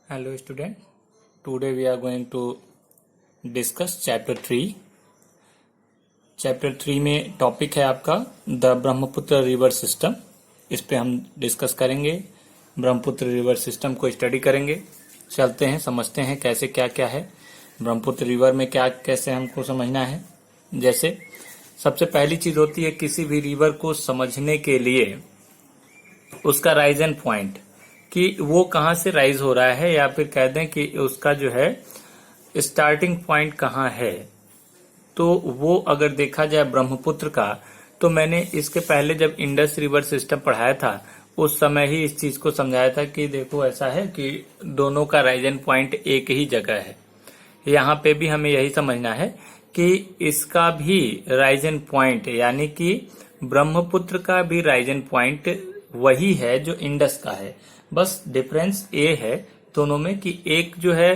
Hello student, today we are going to discuss chapter 3. Chapter 3 में topic है आपका the Brahmaputra river system. इस पे हम डिस्कस करेंगे, ब्रह्मपुत्र रिवर सिस्टम को स्टडी करेंगे. चलते हैं, समझते हैं कैसे क्या क्या है ब्रह्मपुत्र रिवर में, क्या कैसे हमको समझना है. जैसे सबसे पहली चीज होती है किसी भी रिवर को समझने के लिए उसका राइज एंड पॉइंट, कि वो कहाँ से राइज हो रहा है, या फिर कह दें कि उसका जो है स्टार्टिंग पॉइंट कहाँ है. तो वो अगर देखा जाए ब्रह्मपुत्र का, तो मैंने इसके पहले जब इंडस रिवर सिस्टम पढ़ाया था उस समय ही इस चीज को समझाया था कि देखो ऐसा है कि दोनों का राइज एंड पॉइंट एक ही जगह है. यहाँ पे भी हमें यही समझना है कि इसका भी राइज एंड पॉइंट, यानी कि ब्रह्मपुत्र का भी राइज एंड पॉइंट वही है जो इंडस का है. बस डिफरेंस ये है दोनों में कि एक जो है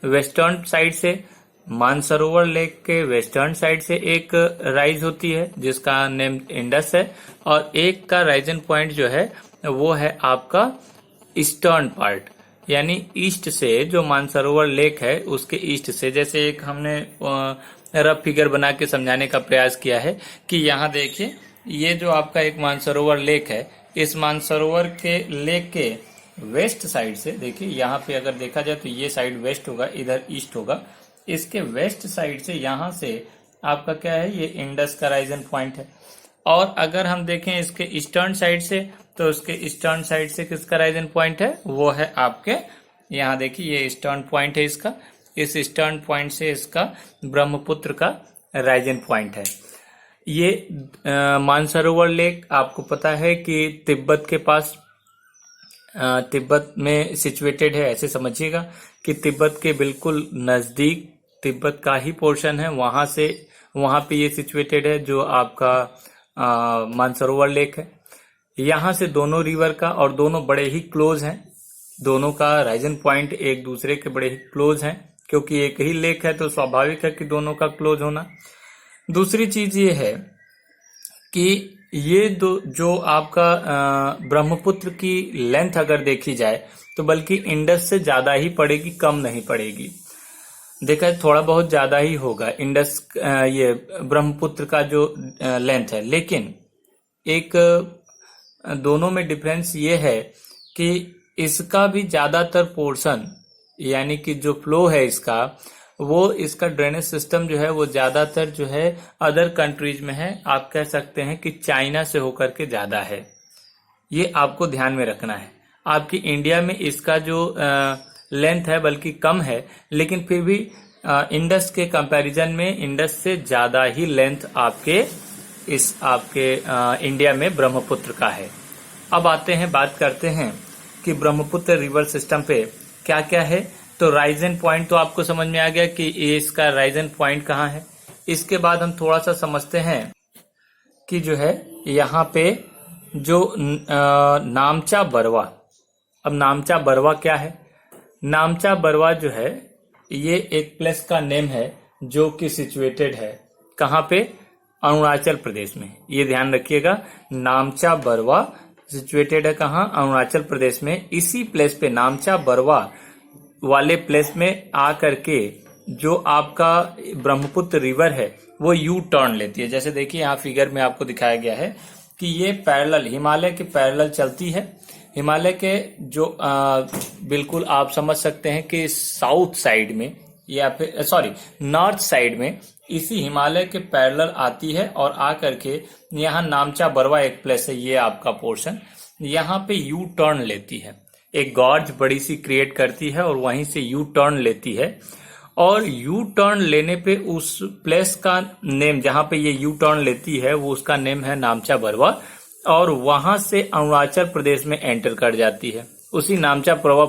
वेस्टर्न साइड से, मानसरोवर लेक के वेस्टर्न साइड से एक राइज होती है जिसका नेम इंडस है, और एक का राइज एंड पॉइंट जो है वो है आपका ईस्टर्न पार्ट, यानी ईस्ट से, जो मानसरोवर लेक है उसके ईस्ट से. जैसे एक हमने रफ फिगर बना के समझाने का प्रयास किया है कि यहाँ देखिए, ये जो आपका एक मानसरोवर लेक है, इस मानसरोवर के लेक के वेस्ट साइड से, देखिए यहाँ पे अगर देखा जाए तो ये साइड वेस्ट होगा, इधर ईस्ट होगा. इसके वेस्ट साइड से यहाँ से आपका क्या है, ये इंडस का राइज एंड पॉइंट है. और अगर हम देखें इसके ईस्टर्न साइड से, तो उसके ईस्टर्न साइड से किसका राइज एंड पॉइंट है, वो है आपके यहाँ देखिए ये ईस्टर्न पॉइंट है इसका. इस ईस्टर्न पॉइंट से इसका ब्रह्मपुत्र का राइज एंड पॉइंट है. ये मानसरोवर लेक आपको पता है कि तिब्बत के पास, तिब्बत में सिचुएटेड है. ऐसे समझिएगा कि तिब्बत के बिल्कुल नजदीक तिब्बत का ही पोर्शन है, वहां से वहां पे ये सिचुएटेड है जो आपका मानसरोवर लेक है. यहाँ से दोनों रिवर का, और दोनों बड़े ही क्लोज हैं, दोनों का राइज एंड पॉइंट एक दूसरे के बड़े ही क्लोज हैं, क्योंकि एक ही लेक है तो स्वाभाविक है कि दोनों का क्लोज होना. दूसरी चीज ये है कि ये दो जो आपका ब्रह्मपुत्र की लेंथ अगर देखी जाए तो बल्कि इंडस से ज्यादा ही पड़ेगी, कम नहीं पड़ेगी. देखा है थोड़ा बहुत ज्यादा ही होगा इंडस, ये ब्रह्मपुत्र का जो लेंथ है. लेकिन एक दोनों में डिफरेंस ये है कि इसका भी ज्यादातर पोर्शन, यानी कि जो फ्लो है इसका, वो इसका ड्रेनेज सिस्टम जो है वो ज्यादातर जो है अदर कंट्रीज में है. आप कह सकते हैं कि चाइना से होकर के ज्यादा है. ये आपको ध्यान में रखना है. आपकी इंडिया में इसका जो लेंथ है बल्कि कम है, लेकिन फिर भी इंडस के कंपैरिजन में इंडस से ज्यादा ही लेंथ आपके इस आपके इंडिया में ब्रह्मपुत्र का है. अब आते हैं, बात करते हैं कि ब्रह्मपुत्र रिवर सिस्टम पे क्या क्या है. तो राइज एंड पॉइंट तो आपको समझ में आ गया कि इसका राइज एंड पॉइंट कहाँ है. इसके बाद हम थोड़ा सा समझते हैं कि जो है यहाँ पे जो नामचा बरवा. अब नामचा बरवा क्या है? नामचा बरवा जो है ये एक प्लेस का नेम है जो कि सिचुएटेड है कहाँ पे, अरुणाचल प्रदेश में. ये ध्यान रखिएगा, नामचा बरवा सिचुएटेड है कहाँ, अरुणाचल प्रदेश में. इसी प्लेस पे, नामचा बरवा वाले प्लेस में आकर के जो आपका ब्रह्मपुत्र रिवर है वो यू टर्न लेती है. जैसे देखिए यहाँ फिगर में आपको दिखाया गया है कि ये पैरेलल, हिमालय के पैरेलल चलती है. हिमालय के जो बिल्कुल आप समझ सकते हैं कि साउथ साइड में, या फिर सॉरी नॉर्थ साइड में, इसी हिमालय के पैरेलल आती है और आकर के यहाँ नामचा बरवा एक प्लेस है, ये आपका पोर्शन, यहाँ पे यू टर्न लेती है. एक गॉर्ज बड़ी सी क्रिएट करती है और वहीं से यू टर्न लेती है. और यू टर्न लेने पे उस प्लेस का नेम, जहां पे ये यू टर्न लेती है, वो उसका नेम है नामचा बरवा. और वहां से अरुणाचल प्रदेश में एंटर कर जाती है. उसी नामचा बरवा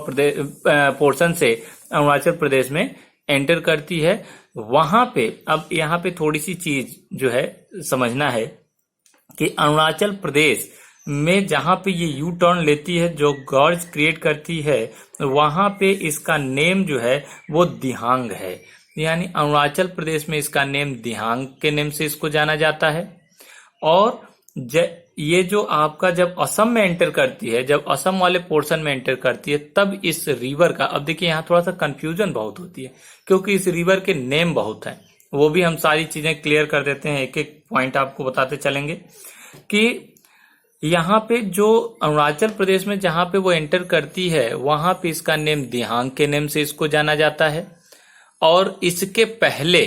पोर्शन से अरुणाचल प्रदेश में एंटर करती है. वहां पे अब यहाँ पे थोड़ी सी चीज जो है समझना है कि अरुणाचल प्रदेश में जहां पे ये यू टर्न लेती है, जो गॉर्ज क्रिएट करती है, वहां पे इसका नेम जो है वो दिहांग है. यानी अरुणाचल प्रदेश में इसका नेम दिहांग के नेम से इसको जाना जाता है. और ये जो आपका जब असम में एंटर करती है, जब असम वाले पोर्शन में एंटर करती है, तब इस रिवर का, अब देखिए यहाँ थोड़ा सा कंफ्यूजन बहुत होती है क्योंकि इस रिवर के नेम बहुत हैं, वो भी हम सारी चीजें क्लियर कर देते हैं, एक एक पॉइंट आपको बताते चलेंगे कि यहाँ पे जो अरुणाचल प्रदेश में जहां पे वो एंटर करती है वहां पे इसका नेम दिहांग के नेम से इसको जाना जाता है। और इसके पहले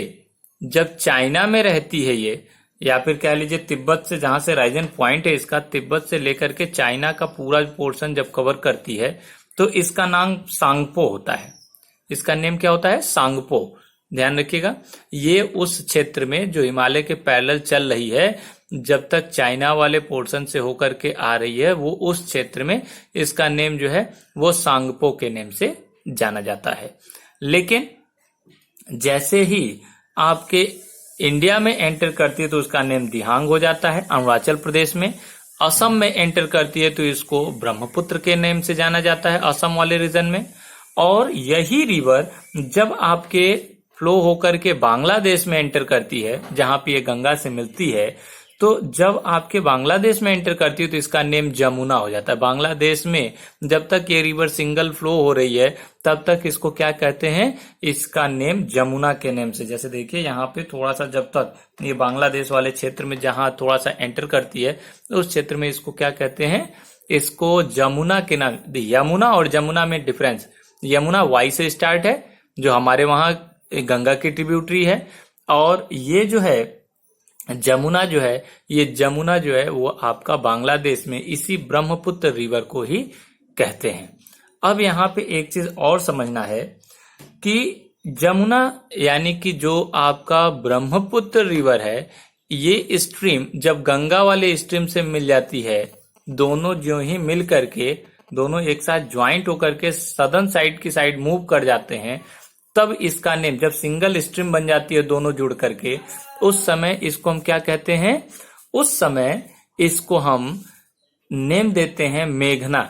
जब चाइना में रहती है ये, या फिर कह लीजिए तिब्बत से, जहां से राइजन पॉइंट है इसका, तिब्बत से लेकर के चाइना का पूरा पोर्शन जब कवर करती है तो इसका नाम सांगपो होता है। इसका नेम क्या होता है? सांगपो। ध्यान रखिएगा, ये उस क्षेत्र में जो हिमालय के पैरेलल चल रही है, जब तक चाइना वाले पोर्शन से होकर के आ रही है, वो उस क्षेत्र में इसका नेम जो है वो सांगपो के नेम से जाना जाता है। लेकिन जैसे ही आपके इंडिया में एंटर करती है तो उसका नेम दिहांग हो जाता है। अरुणाचल प्रदेश में, असम में एंटर करती है तो इसको ब्रह्मपुत्र के नेम से जाना जाता है असम वाले रीजन में। और यही रिवर जब आपके फ्लो होकर के बांग्लादेश में एंटर करती है, जहां पे ये गंगा से मिलती है, तो जब आपके बांग्लादेश में एंटर करती है तो इसका नेम जमुना हो जाता है। बांग्लादेश में जब तक ये रिवर सिंगल फ्लो हो रही है तब तक इसको क्या कहते हैं? इसका नेम जमुना के नेम से। जैसे देखिए यहाँ पे थोड़ा सा, जब तक ये बांग्लादेश वाले क्षेत्र में जहां थोड़ा सा एंटर करती है उस क्षेत्र में इसको क्या कहते हैं? इसको जमुना के नाम। यमुना और जमुना में डिफरेंस, यमुना वाई से स्टार्ट है जो हमारे वहां गंगा की ट्रिब्यूटरी है, और ये जो है जमुना जो है, ये जमुना जो है वो आपका बांग्लादेश में इसी ब्रह्मपुत्र रिवर को ही कहते हैं। अब यहाँ पे एक चीज और समझना है कि जमुना यानी कि जो आपका ब्रह्मपुत्र रिवर है, ये स्ट्रीम जब गंगा वाले स्ट्रीम से मिल जाती है, दोनों जो ही मिल करके, दोनों एक साथ ज्वाइंट होकर के सदर्न साइड की साइड मूव कर जाते हैं, तब इसका नेम, जब सिंगल स्ट्रीम बन जाती है दोनों जुड़ करके, उस समय इसको हम क्या कहते हैं? उस समय इसको हम नेम देते हैं मेघना।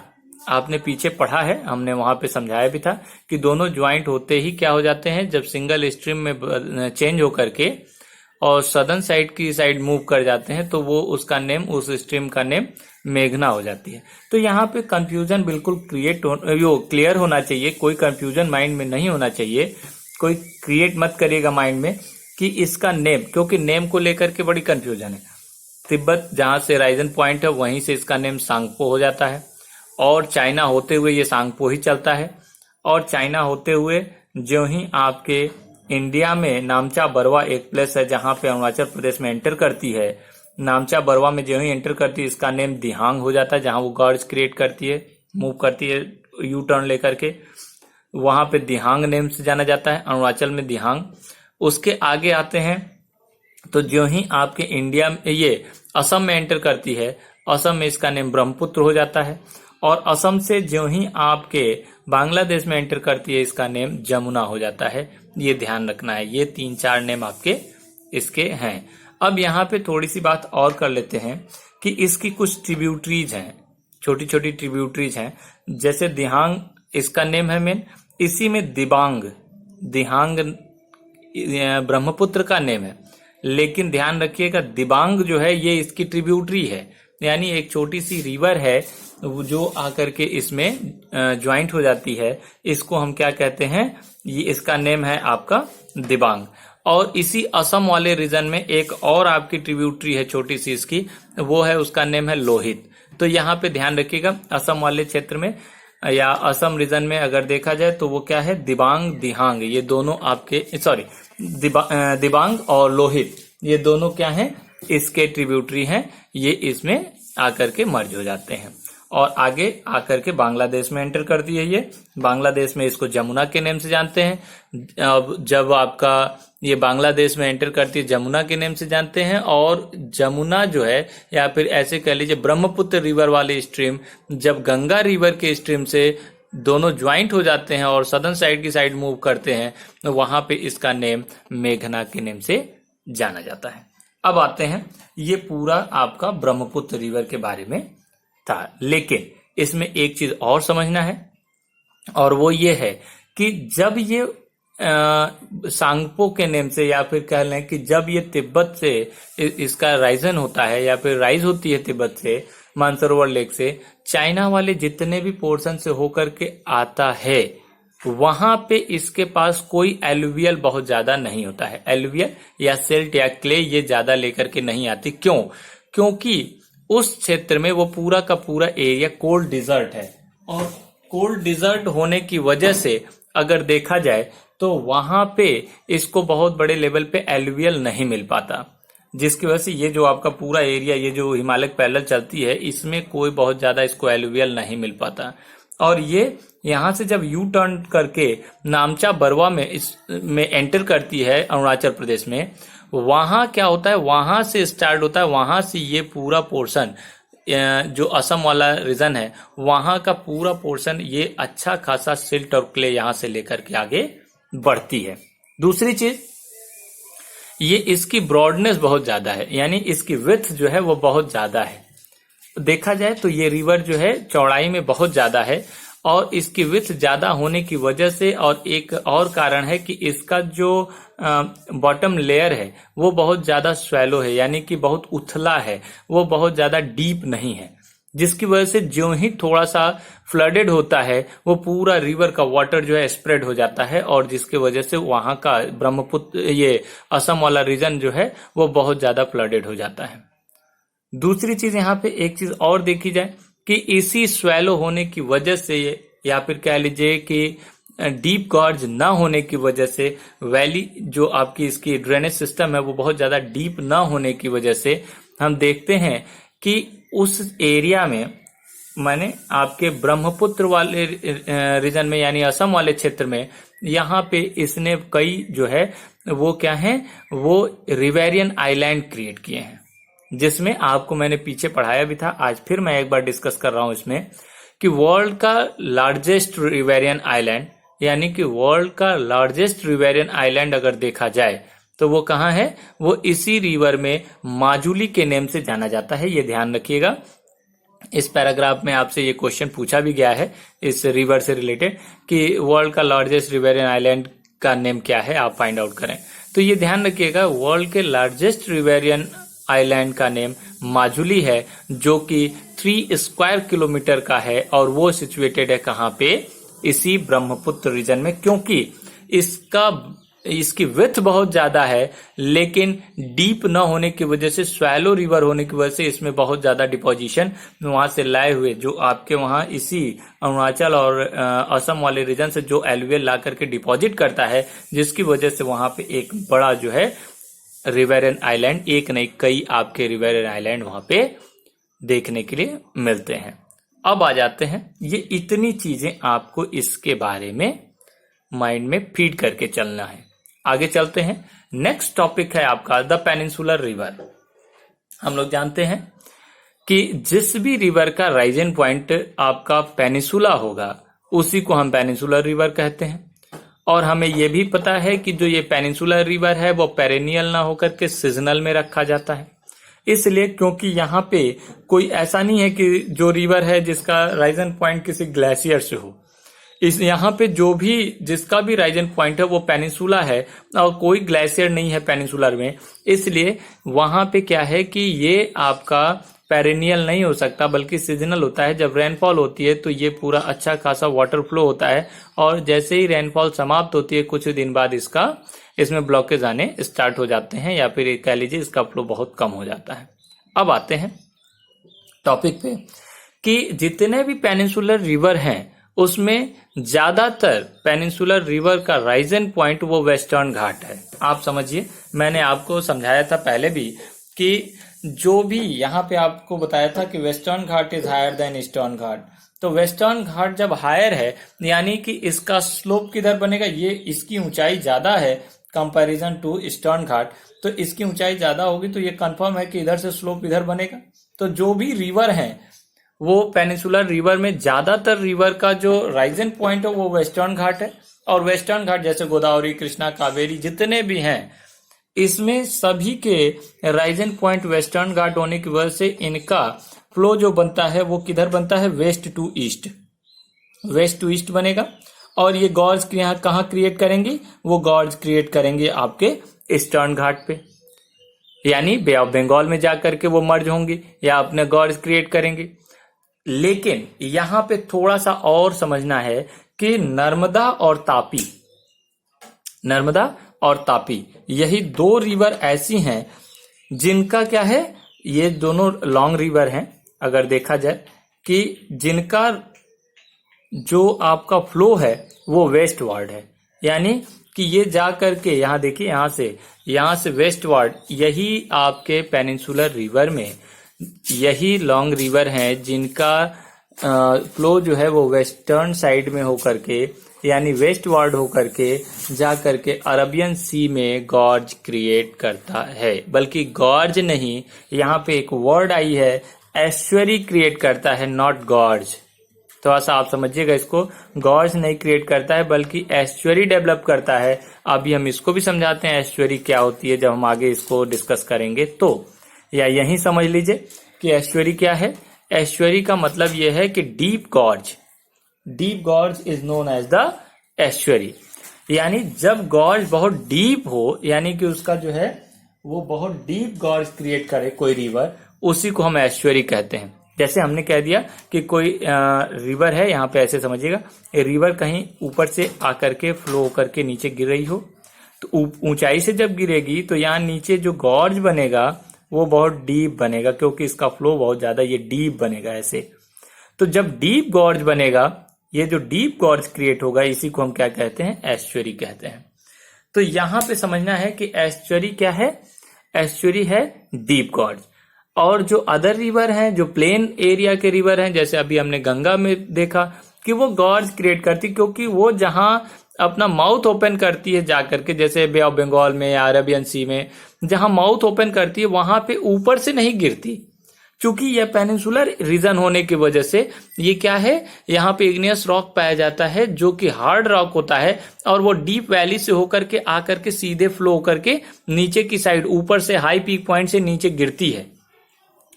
आपने पीछे पढ़ा है, हमने वहां पे समझाया भी था कि दोनों ज्वाइंट होते ही क्या हो जाते हैं, जब सिंगल स्ट्रीम में चेंज होकर के और सदर्न साइड की साइड मूव कर जाते हैं तो वो उसका नेम, उस स्ट्रीम का नेम मेघना हो जाती है। तो यहाँ पे कंफ्यूजन बिल्कुल क्लियर होना चाहिए, कोई कंफ्यूजन माइंड में नहीं होना चाहिए, कोई क्रिएट मत करिएगा माइंड में कि इसका नेम, क्योंकि नेम को लेकर के बड़ी कंफ्यूजन है। तिब्बत जहां से राइजन पॉइंट है वहीं से इसका नेम सांगपो हो जाता है, और चाइना होते हुए ये सांगपो ही चलता है, और चाइना होते हुए जो ही आपके इंडिया में नामचा बरवा एक प्लेस है जहां पे अरुणाचल प्रदेश में एंटर करती है, नामचा बरवा में जो ही एंटर करती है इसका नेम दिहांग हो जाता है, जहां वो गॉर्ड्स क्रिएट करती है, मूव करती है यू टर्न लेकर के, वहां पे दिहांग नेम से जाना जाता है, अरुणाचल में दिहांग। उसके आगे आते हैं तो जो ही आपके इंडिया में, ये असम में एंटर करती है, असम में इसका नेम ब्रह्मपुत्र हो जाता है, और असम से जो ही आपके बांग्लादेश में एंटर करती है इसका नेम जमुना हो जाता है। ये ध्यान रखना है, ये 3-4 नेम आपके इसके हैं। अब यहाँ पे थोड़ी सी बात और कर लेते हैं कि इसकी कुछ ट्रिब्यूटरीज हैं, छोटी छोटी ट्रिब्यूटरीज हैं। जैसे दिहांग इसका नेम है मेन, इसी में दिबांग, दिहांग ब्रह्मपुत्र का नेम है, लेकिन ध्यान रखिएगा दिबांग जो है ये इसकी ट्रिब्यूटरी है, यानी एक छोटी सी रिवर है जो आकर के इसमें ज्वाइंट हो जाती है, इसको हम क्या कहते हैं? ये इसका नेम है आपका दिबांग। और इसी असम वाले रीजन में एक और आपकी ट्रिब्यूटरी है छोटी सी इसकी, वो है, उसका नेम है लोहित। तो यहाँ पे ध्यान रखिएगा, असम वाले क्षेत्र में या असम रीजन में अगर देखा जाए तो वो क्या है? दिबांग, दिहांग, ये दोनों आपके, सॉरी, दिबांग और लोहित, ये दोनों क्या हैं? इसके ट्रिब्यूटरी हैं, ये इसमें आकर के मर्ज हो जाते हैं और आगे आकर के बांग्लादेश में एंटर करती है। ये बांग्लादेश में इसको जमुना के नेम से जानते हैं। अब जब आपका ये बांग्लादेश में एंटर करती है जमुना के नेम से जानते हैं, और जमुना जो है, या फिर ऐसे कह लीजिए ब्रह्मपुत्र रिवर वाले स्ट्रीम, जब गंगा रिवर के स्ट्रीम से दोनों ज्वाइंट हो जाते हैं और सदर्न साइड की साइड मूव करते हैं, तो वहां पे इसका नेम मेघना के नेम से जाना जाता है। अब आते हैं, ये पूरा आपका ब्रह्मपुत्र रिवर के बारे में था, लेकिन इसमें एक चीज और समझना है, और वो ये है कि जब ये सांगपो के नेम से, या फिर कह लें कि जब ये तिब्बत से इसका राइजन होता है या फिर राइज होती है तिब्बत से, मानसरोवर लेक से, चाइना वाले जितने भी पोर्शन से होकर के आता है, वहां पे इसके पास कोई एलुवियल बहुत ज्यादा नहीं होता है। एलुवियल या सिल्ट या क्ले ये ज्यादा लेकर के नहीं आती। क्यों? क्योंकि उस क्षेत्र में वो पूरा का पूरा एरिया कोल्ड डिजर्ट है, और कोल्ड डिजर्ट होने की वजह से अगर देखा जाए तो वहां पे इसको बहुत बड़े लेवल पे एलुवियल नहीं मिल पाता, जिसकी वजह से ये जो आपका पूरा एरिया, ये जो हिमालय पैरेलल चलती है, इसमें कोई बहुत ज्यादा इसको एलुवियल नहीं मिल पाता। और ये यहां से जब यू टर्न करके नामचा बरवा में में एंटर करती है अरुणाचल प्रदेश में, वहां क्या होता है, वहां से स्टार्ट होता है, वहां से ये पूरा पोर्शन जो असम वाला रीजन है, वहां का पूरा पोर्शन ये अच्छा खासा सिल्ट और क्ले यहां से लेकर के आगे बढ़ती है। दूसरी चीज, ये इसकी ब्रॉडनेस बहुत ज्यादा है, यानी इसकी विड्थ जो है वो बहुत ज्यादा है। देखा जाए तो ये रिवर जो है चौड़ाई में बहुत ज्यादा है, और इसकी विड्थ ज्यादा होने की वजह से, और एक और कारण है कि इसका जो बॉटम लेयर है वो बहुत ज्यादा स्वैलो है, यानी कि बहुत उथला है, वो बहुत ज्यादा डीप नहीं है, जिसकी वजह से जो ही थोड़ा सा फ्लडेड होता है वो पूरा रिवर का वाटर जो है स्प्रेड हो जाता है, और जिसकी वजह से वहां का ब्रह्मपुत्र, ये असम वाला रीजन जो है वो बहुत ज्यादा फ्लडेड हो जाता है। दूसरी चीज, यहाँ पे एक चीज और देखी जाए कि इसी स्वैलो होने की वजह से, या फिर कह लीजिए कि डीप गॉर्ज ना होने की वजह से, वैली जो आपकी इसकी ड्रेनेज सिस्टम है वो बहुत ज्यादा डीप ना होने की वजह से, हम देखते हैं कि उस एरिया में, माने आपके ब्रह्मपुत्र वाले रीजन में, यानी असम वाले क्षेत्र में, यहाँ पे इसने कई जो है वो क्या है, वो रिवेरियन आइलैंड क्रिएट किए हैं, जिसमें आपको मैंने पीछे पढ़ाया भी था, आज फिर मैं एक बार डिस्कस कर रहा हूं इसमें, कि वर्ल्ड का लार्जेस्ट रिवेरियन आइलैंड, यानी कि वर्ल्ड का लार्जेस्ट रिवेरियन आइलैंड अगर देखा जाए तो वो कहाँ है, वो इसी रिवर में माजुली के नेम से जाना जाता है। ये ध्यान रखिएगा, इस पैराग्राफ में आपसे ये क्वेश्चन पूछा भी गया है इस रिवर से रिलेटेड कि वर्ल्ड का लार्जेस्ट रिवेरियन आइलैंड का नेम क्या है, आप फाइंड आउट करें। तो ये ध्यान रखिएगा, वर्ल्ड के लार्जेस्ट रिवेरियन आइलैंड का नेम माजुली है, जो कि 3 स्क्वायर किलोमीटर का है, और वो सिचुएटेड है कहाँ पे, इसी ब्रह्मपुत्र रीजन में। क्योंकि इसकी विड्थ बहुत ज्यादा है, लेकिन डीप न होने की वजह से, स्वैलो रिवर होने की वजह से, इसमें बहुत ज्यादा डिपोजिशन वहां से लाए हुए, जो आपके वहां इसी अरुणाचल और असम वाले रीजन से जो एलुवियल ला करके डिपॉजिट करता है, जिसकी वजह से वहां पे एक बड़ा जो है रिवेरियन आइलैंड, एक नहीं कई आपके रिवेरियन आइलैंड वहां पे देखने के लिए मिलते हैं। अब आ जाते हैं, ये इतनी चीजें आपको इसके बारे में माइंड में फीड करके चलना है। आगे चलते हैं, नेक्स्ट टॉपिक है आपका द पेनिनसुलर रिवर। हम लोग जानते हैं कि जिस भी रिवर का राइजन पॉइंट आपका पेनिनसुला होगा, उसी को हम पेनिनसुलर रिवर कहते हैं। और हमें यह भी पता है कि जो ये पेनिनसुलर रिवर है वो पेरेनियल ना होकर के सीजनल में रखा जाता है, इसलिए क्योंकि यहाँ पे कोई ऐसा नहीं है कि जो रिवर है जिसका राइजन पॉइंट किसी ग्लेशियर से हो। इस यहाँ पे जो भी जिसका भी राइजन पॉइंट है वो पेनिनसुला है, और कोई ग्लेशियर नहीं है पेनिनसुलर में, इसलिए वहां पे क्या है कि ये आपका पेरेनियल नहीं हो सकता, बल्कि सीजनल होता है। जब रेनफॉल होती है तो ये पूरा अच्छा खासा वाटर फ्लो होता है, और जैसे ही रेनफॉल समाप्त होती है कुछ दिन बाद इसमें ब्लॉकेज आने स्टार्ट हो जाते हैं, या फिर कह लीजिए इसका फ्लो बहुत कम हो जाता है। अब आते हैं टॉपिक पे कि जितने भी पेनिनसुलर रिवर हैं उसमें ज्यादातर पेनिनसुलर रिवर का राइजन पॉइंट वो वेस्टर्न घाट है। आप समझिए, मैंने आपको समझाया था पहले भी कि जो भी यहाँ पे आपको बताया था कि western Ghat is higher than eastern Ghat. तो वेस्टर्न घाट जब हायर है, यानी कि इसका स्लोप किधर बनेगा, ये इसकी ऊंचाई ज्यादा है कंपैरिजन टू ईस्टर्न घाट, तो इसकी ऊंचाई ज्यादा होगी, तो ये कंफर्म है कि इधर से स्लोप इधर बनेगा। तो जो भी रिवर है वो पेनिनसुलर रिवर में ज्यादातर रिवर का जो राइजन पॉइंट है वो वेस्टर्न घाट है। और वेस्टर्न घाट जैसे गोदावरी, कृष्णा, कावेरी जितने भी हैं, इसमें सभी के राइजन पॉइंट वेस्टर्न घाट होने की वजह से इनका फ्लो जो बनता है वो किधर बनता है, वेस्ट टू ईस्ट बनेगा। और ये गॉर्ज कहाँ क्रिएट करेंगी, वो गॉर्ज क्रिएट करेंगे आपके ईस्टर्न घाट पे, यानी बे ऑफ बंगाल में जाकर के वो मर्ज होंगे या अपने गॉर्ज क्रिएट करेंगे। लेकिन यहां पे थोड़ा सा और समझना है कि नर्मदा और तापी यही दो रिवर ऐसी हैं जिनका क्या है, ये दोनों लॉन्ग रिवर हैं अगर देखा जाए, कि जिनका जो आपका फ्लो है वो वेस्टवर्ड है, यानी कि ये जा करके यहाँ देखिए, यहाँ से वेस्टवर्ड यही आपके पेनिनसुलर रिवर में यही लॉन्ग रिवर हैं जिनका फ्लो जो है वो वेस्टर्न साइड में होकर के, यानी वेस्टवर्ड होकर के जा करके अरबियन सी में गॉर्ज क्रिएट करता है। बल्कि गॉर्ज नहीं, यहाँ पे एक वर्ड आई है, एस्चुअरी क्रिएट करता है, नॉट गॉर्ज। थोड़ा सा आप समझिएगा इसको, गॉर्ज नहीं क्रिएट करता है बल्कि एस्चुअरी डेवलप करता है। अभी हम इसको भी समझाते हैं एस्चुअरी क्या होती है जब हम आगे इसको डिस्कस करेंगे तो, या यही समझ लीजिए कि एस्चुअरी क्या है। एस्चुअरी का मतलब यह है कि deep gorge is known as the estuary, यानी जब गॉर्ज बहुत डीप हो, यानी कि उसका जो है वो बहुत डीप गॉर्ज क्रिएट करे कोई रिवर, उसी को हम एस्चुअरी कहते हैं। जैसे हमने कह दिया कि कोई रिवर है, यहाँ पे ऐसे समझिएगा, रिवर कहीं ऊपर से आकर के फ्लो होकर के नीचे गिर रही हो, तो ऊंचाई से जब गिरेगी तो यहाँ नीचे जो गॉर्ज बनेगा वो बहुत डीप बनेगा, क्योंकि इसका फ्लो बहुत ज्यादा ये डीप बनेगा ऐसे। तो जब डीप गॉर्ज बनेगा, ये जो डीप गॉर्ज क्रिएट होगा, इसी को हम क्या कहते हैं, एस्चुअरी कहते हैं। तो यहां पे समझना है कि एस्चुअरी क्या है, एस्चुअरी है डीप गॉर्ज। और जो अदर रिवर हैं, जो प्लेन एरिया के रिवर हैं, जैसे अभी हमने गंगा में देखा कि वो गॉर्ज क्रिएट करती, क्योंकि वो जहां अपना माउथ ओपन करती है जाकर के, जैसे बे ऑफ बंगाल में या अरेबियन सी में जहां माउथ ओपन करती है, वहां पे ऊपर से नहीं गिरती। चूंकि यह पेनिनसुलर रीजन होने की वजह से ये क्या है, यहाँ पे इग्नियस रॉक पाया जाता है जो कि हार्ड रॉक होता है, और वो डीप वैली से होकर के आकर के सीधे फ्लो होकर के नीचे की साइड, ऊपर से हाई पीक पॉइंट से नीचे गिरती है।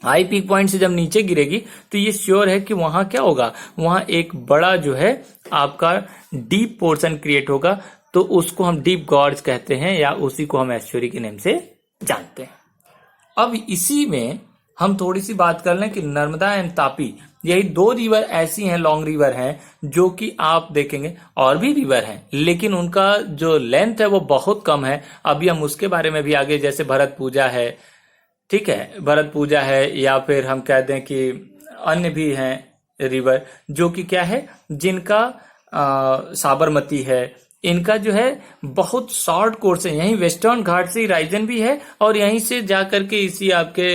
हाई पीक पॉइंट से जब नीचे गिरेगी तो ये श्योर है कि वहां क्या होगा, वहां एक बड़ा जो है आपका डीप पोर्शन क्रिएट होगा, तो उसको हम डीप गॉर्ज कहते हैं, या उसी को हम एस्चुअरी के नेम से जानते हैं। अब इसी में हम थोड़ी सी बात कर लें कि नर्मदा एंड तापी, यही दो रिवर ऐसी हैं, लॉन्ग रिवर हैं, जो कि आप देखेंगे और भी रिवर हैं लेकिन उनका जो लेंथ है वो बहुत कम है। अभी हम उसके बारे में भी आगे, जैसे भरत पूजा है, ठीक है, भरत पूजा है, या फिर हम कहते हैं कि अन्य भी हैं रिवर जो कि क्या है, जिनका साबरमती है, इनका जो है बहुत शॉर्ट कोर्स है, यहीं वेस्टर्न घाट से राइजन भी है और यहीं से जाकर के इसी आपके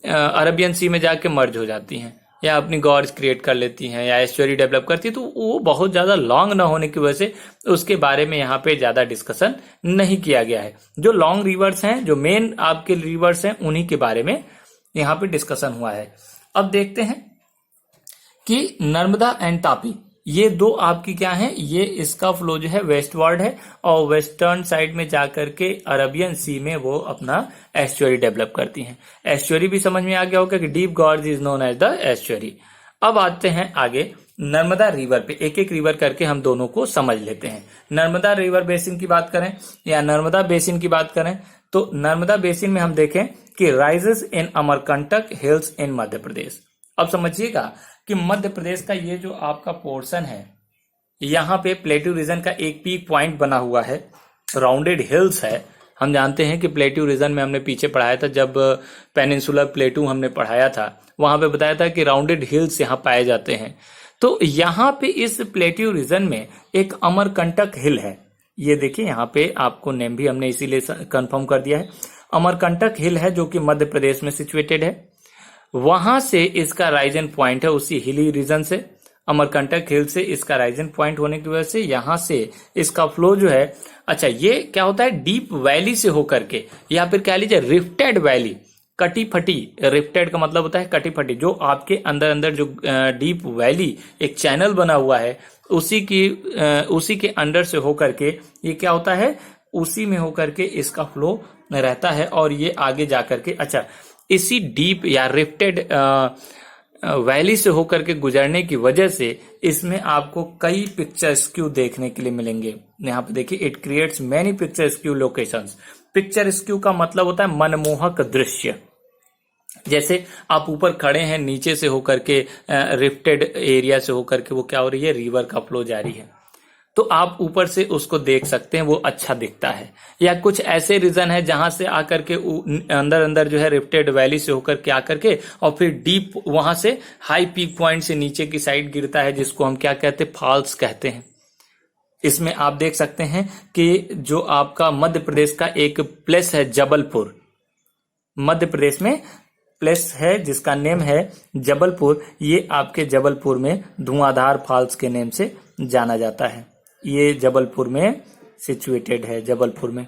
अरबियन सी में जाके मर्ज हो जाती हैं, या अपनी गॉर्ज क्रिएट कर लेती हैं, या एस्चुअरी डेवलप करती है। तो वो बहुत ज्यादा लॉन्ग ना होने की वजह से उसके बारे में यहाँ पे ज्यादा डिस्कशन नहीं किया गया है। जो लॉन्ग रिवर्स हैं, जो मेन आपके रिवर्स हैं, उन्हीं के बारे में यहाँ पे डिस्कशन हुआ है। अब देखते हैं कि नर्मदा एंड तापी, ये दो आपकी क्या है, ये इसका फ्लो जो है वेस्टवर्ड है, और वेस्टर्न साइड में जाकर के अरबियन सी में वो अपना एस्चुअरी डेवलप करती हैं। एस्चुअरी भी समझ में आ गया होगा कि deep gorge is known as the estuary. अब आते हैं आगे नर्मदा रिवर पे, एक एक रिवर करके हम दोनों को समझ लेते हैं। नर्मदा रिवर बेसिन की बात करें या नर्मदा बेसिन की बात करें, तो नर्मदा बेसिन में हम देखें कि राइजेस इन अमरकंटक हिल्स इन मध्य प्रदेश। अब समझिएगा कि मध्य प्रदेश का ये जो आपका पोर्शन है, यहाँ पे प्लेट्यू रीजन का एक पीक पॉइंट बना हुआ है, राउंडेड हिल्स है। हम जानते हैं कि प्लेट्यू रीजन में हमने पीछे पढ़ाया था, जब पेनिनसुलर प्लेट्यू हमने पढ़ाया था, वहां पे बताया था कि राउंडेड हिल्स यहाँ पाए जाते हैं। तो यहाँ पे इस प्लेट्यू रीजन में एक अमरकंटक हिल है, ये देखिए यहाँ पे आपको नेम भी हमने इसीलिए कंफर्म कर दिया है, अमरकंटक हिल है जो कि मध्य प्रदेश में सिचुएटेड है। वहां से इसका राइजन पॉइंट है, उसी हिली रीजन से, अमरकंटक हिल से इसका राइजन पॉइंट होने की वजह से यहां से इसका फ्लो जो है, अच्छा ये क्या होता है, डीप वैली से होकर के, या फिर कह लीजिए रिफ्टेड वैली, कटी फटी, रिफ्टेड का मतलब होता है कटी फटी, जो आपके अंदर अंदर जो डीप वैली एक चैनल बना हुआ है, उसी के अंडर से होकर के ये क्या होता है, उसी में होकर के इसका फ्लो रहता है, और ये आगे जाकर के, अच्छा इसी डीप या रिफ्टेड वैली से होकर के गुजरने की वजह से इसमें आपको कई पिक्चर स्क्यू देखने के लिए मिलेंगे। यहाँ पे देखिए, it creates many picture skew locations. Picture skew का मतलब होता है मनमोहक दृश्य। जैसे आप ऊपर खड़े हैं, नीचे से होकर के रिफ्टेड एरिया से होकर के वो क्या हो रही है, रिवर का फ्लो जारी है, तो आप ऊपर से उसको देख सकते हैं, वो अच्छा दिखता है। या कुछ ऐसे रीजन है जहां से आकर के अंदर अंदर जो है रिफ्टेड वैली से होकर के आकर के और फिर डीप वहां से हाई पीक पॉइंट से नीचे की साइड गिरता है, जिसको हम क्या कहते हैं, फॉल्स कहते हैं। इसमें आप देख सकते हैं कि जो आपका मध्य प्रदेश का एक प्लेस है जबलपुर, मध्य प्रदेश में प्लेस है जिसका नेम है जबलपुर। ये आपके जबलपुर में धुआंधार फॉल्स के नेम से जाना जाता है। ये जबलपुर में सिचुएटेड है, जबलपुर में।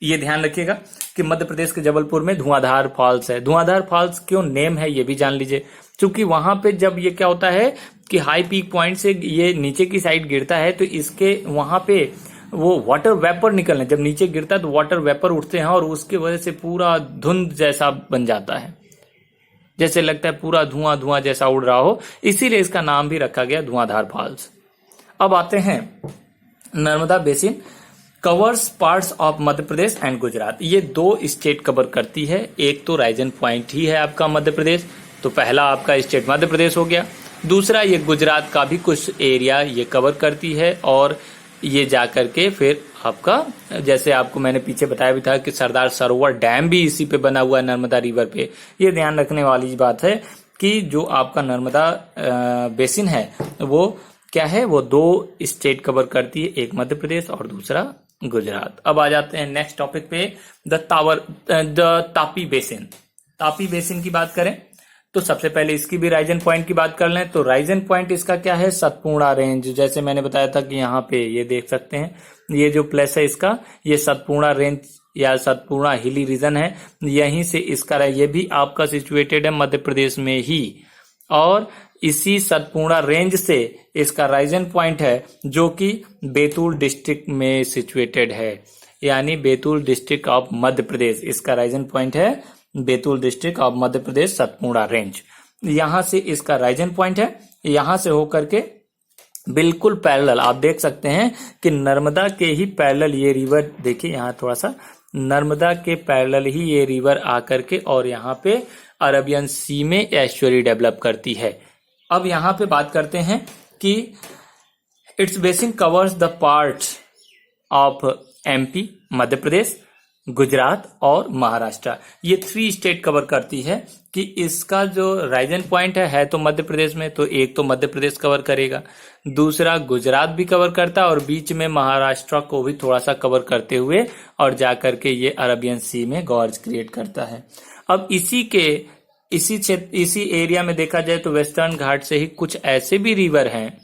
ये ध्यान रखिएगा कि मध्य प्रदेश के जबलपुर में धुआंधार फॉल्स है। धुआंधार फॉल्स क्यों नेम है ये भी जान लीजिए, क्योंकि वहां पे जब ये क्या होता है कि हाई पीक पॉइंट से ये नीचे की साइड गिरता है, तो इसके वहां पे वो वाटर वेपर निकलने, जब नीचे गिरता है तो वाटर वेपर उठते हैं और उसकी वजह से पूरा धुंध जैसा बन जाता है, जैसे लगता है पूरा धुआं धुआं जैसा उड़ रहा हो, इसीलिए इसका नाम भी रखा गया धुआंधार फॉल्स। अब आते हैं, Narmada basin covers parts of Madhya Pradesh and Gujarat. ये दो स्टेट कवर करती है। एक तो राइजन पॉइंट ही है आपका मध्य प्रदेश, तो पहला आपका स्टेट मध्य प्रदेश हो गया। दूसरा ये गुजरात का भी कुछ एरिया ये कवर करती है, और ये जाकर के फिर आपका, जैसे आपको मैंने पीछे बताया भी था कि सरदार सरोवर डैम भी इसी पे बना हुआ है, नर्मदा रिवर पे। ये ध्यान रखने वाली बात है कि जो आपका नर्मदा बेसिन है वो क्या है, वो दो स्टेट कवर करती है, एक मध्य प्रदेश और दूसरा गुजरात। अब आ जाते हैं नेक्स्ट टॉपिक पे, the Tapi basin. Tapi basin की बात करें तो सबसे पहले इसकी भी राइजन पॉइंट की बात कर लें, तो राइजन पॉइंट इसका क्या है, सतपुड़ा रेंज। जैसे मैंने बताया था कि यहाँ पे ये देख सकते हैं, ये जो प्लेस है इसका, ये सतपुड़ा रेंज या सतपुड़ा हिली रीजन है, यहीं से इसका, ये भी आपका सिचुएटेड है मध्य प्रदेश में ही, और इसी सतपुड़ा रेंज से इसका राइजन पॉइंट है जो कि बैतूल डिस्ट्रिक्ट में सिचुएटेड है, यानी बैतूल डिस्ट्रिक्ट ऑफ मध्य प्रदेश। इसका राइजन पॉइंट है Betul district of Madhya Pradesh, Satpura range. यहां से इसका राइजन पॉइंट है। यहां से होकर के बिल्कुल पैरेलल आप देख सकते हैं कि नर्मदा के ही पैरेलल ये रिवर, देखिए यहाँ थोड़ा सा, नर्मदा के पैरेलल ही ये रिवर आकर के और यहाँ पे अरबियन सी में एस्चुअरी डेवलप करती है। अब यहाँ पे बात करते हैं कि its basin covers the parts of MP, Madhya Pradesh, Gujarat और महाराष्ट्र। ये 3 स्टेट कवर करती है कि इसका जो राइजन पॉइंट है तो मध्य प्रदेश में, तो एक तो मध्य प्रदेश कवर करेगा, दूसरा गुजरात भी कवर करता है, और बीच में महाराष्ट्र को भी थोड़ा सा कवर करते हुए और जाकर के ये अरबियन सी में गॉर्ज क्रिएट करता है। अब इसी एरिया में देखा जाए तो वेस्टर्न घाट से ही कुछ ऐसे भी रिवर हैं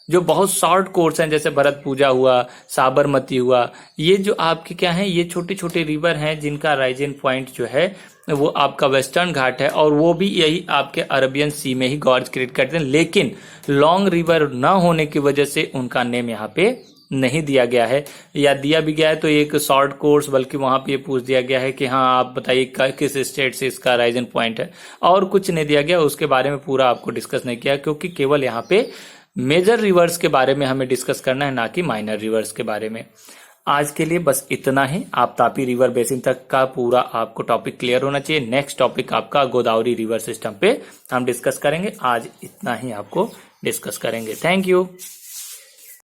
जो बहुत शॉर्ट कोर्स हैं, जैसे भरत पूजा हुआ, साबरमती हुआ। ये जो आपके क्या हैं, ये छोटे छोटे रिवर हैं जिनका राइजन पॉइंट जो है वो आपका वेस्टर्न घाट है, और वो भी यही आपके अरबियन सी में ही गॉर्ज क्रिएट करते हैं। लेकिन लॉन्ग रिवर ना होने की वजह से उनका नेम यहाँ पे नहीं दिया गया है, या दिया भी गया है तो एक शॉर्ट कोर्स, बल्कि वहां पे ये पूछ दिया गया है कि हाँ आप बताइए किस स्टेट से इसका राइजन पॉइंट है, और कुछ नहीं दिया गया। उसके बारे में पूरा आपको डिस्कस नहीं किया, क्योंकि केवल यहाँ पे मेजर रिवर्स के बारे में हमें डिस्कस करना है, ना कि माइनर रिवर्स के बारे में। आज के लिए बस इतना ही। आप तापी रिवर बेसिन तक का पूरा आपको टॉपिक क्लियर होना चाहिए। नेक्स्ट टॉपिक आपका गोदावरी रिवर सिस्टम पे हम डिस्कस करेंगे। आज इतना ही आपको डिस्कस करेंगे। Thank you.